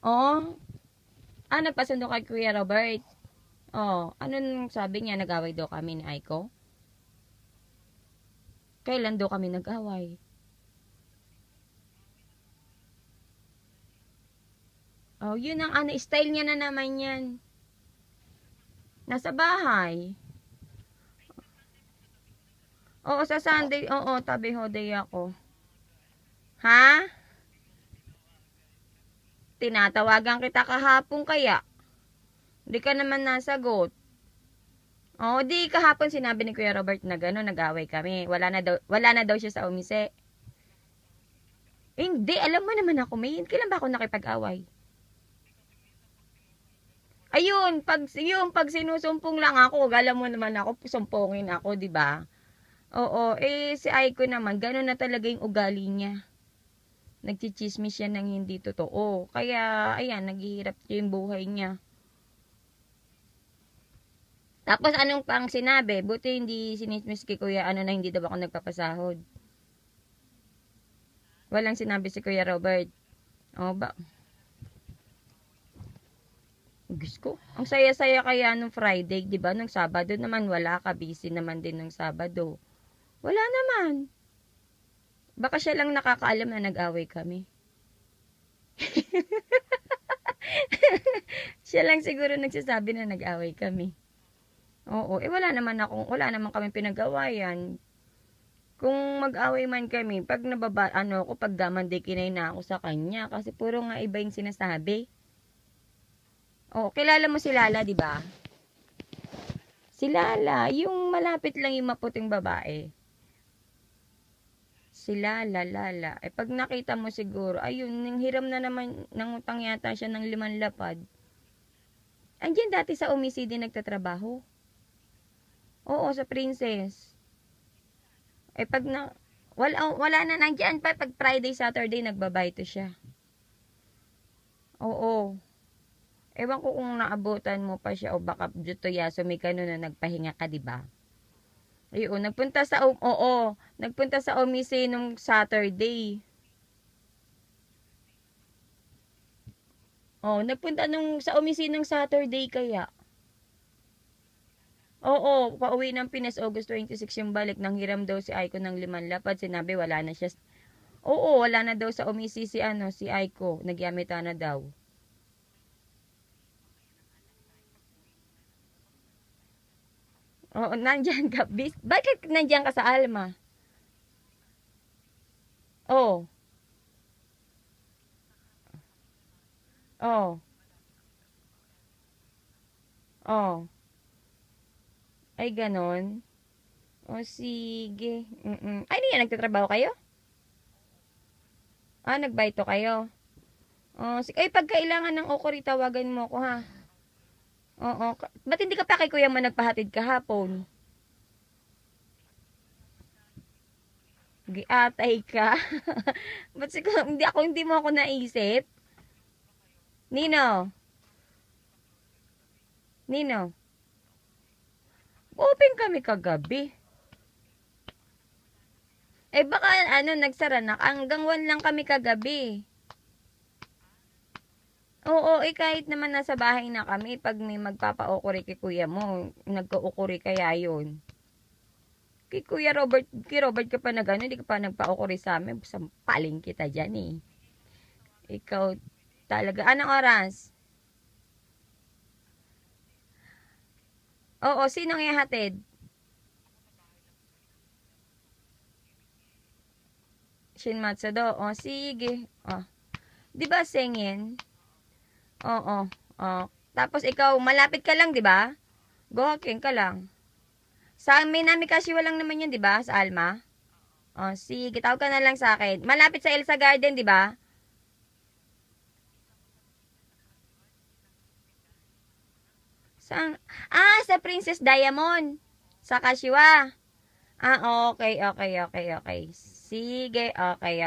Oh, nagpasundo kay Kuya Robert. Oh, anong sabi niya? Nag-away daw kami ni Aiko? Kailan daw kami nag-away? Oh, yun ang style niya na naman yan. Nasa bahay. Oo, sa Sunday. Oo, tabi hoday ako. Ha? Tinatawagan kita kahapon kaya. Hindi ka naman nasagot. Oo, di kahapon sinabi ni Kuya Robert na gano'n, nag-away kami. Wala na daw siya sa umise. Hindi, alam mo naman ako, may kailan ba ako nakipag-away? Ayun, pag sinusumpong lang ako, alam mo naman ako, sumpongin ako, di ba? Oo, si Aiko naman, gano'n na talaga yung ugali niya. Nagchichismis siya ng hindi totoo. Kaya, ayan, naghihirap yung buhay niya. Tapos, anong pang sinabi? Buti hindi sinismis kay Kuya, na hindi daw ako nagpapasahod. Walang sinabi si Kuya Robert. O, ba? Gusto ko. Ang saya-saya kaya nung Friday, di ba? Nung Sabado naman, wala ka. Busy naman din nung Sabado. Wala naman. Baka siya lang nakakaalam na nag-away kami. Siya lang siguro nagsasabi na nag-away kami. Oo, wala naman kami pinag-awayan. Kung mag-away man kami, pag pag damandikinay na ako sa kanya, kasi puro nga iba yung sinasabi. Oo, kilala mo si Lala, di ba? Si Lala, yung malapit lang yung maputing babae. Si Lala. Pag nakita mo siguro, ayun, nang hiram na naman, nangutang yata siya ng 5 lapad. Andiyan dati sa Umisidi nagtatrabaho. Oo, sa Princess. Pag wala na nandiyan pa, pag Friday, Saturday, nagbabayto siya. Oo. Ewan ko kung naabutan mo pa siya o baka dito Yasumi ka na nagpahinga ka, di ba? Ayun, nagpunta sa Omise nung Saturday. Oh, nagpunta sa Omise nung Saturday kaya. Oo, pauwi ng Pinas August 26 yung balik. Nang hiram daw si Aiko ng 5 lapad. Sinabi wala na siya. Oo, wala na daw sa Omise si Aiko. Nagyamita na daw. Oo, nandyan ka. Bakit nandyan ka sa Alma? Oh. Oh. Oh. Ay, ganon. O, sige. Ay, niya, nagtatrabaho kayo? Nagbayto kayo. Ay, pag kailangan ng okori, tawagan mo ko, ha? Oo. Ba't hindi ka pa kay kuya mo nagpahatid kahapon? Giatay ka. Ba't siguro, hindi mo ako naisip? Nino? Open kami kagabi. Baka nagsara na. Hanggang 1 lang kami kagabi. Oo, kahit naman nasa bahay na kami, pag may magpapa-ukuri kay kuya mo, nagka-ukuri kaya yun. Kay Robert ka pa hindi ka pa nagpa-ukuri sa amin, sampaling kita dyan eh. Ikaw talaga. Anong oras? Oo, sinong ihatid? Shinmatsu do. Sige. Di ba singin? Oo. Tapos ikaw, malapit ka lang, di ba? Gohaking ka lang. Sa amin namin kasi walang naman yun, di ba? Sa Alma. Sige, tawag ka na lang sa akin. Malapit sa Elsa Garden, di ba? Sa Princess Diamond. Sa Kashiwa. Okay. Sige, okay.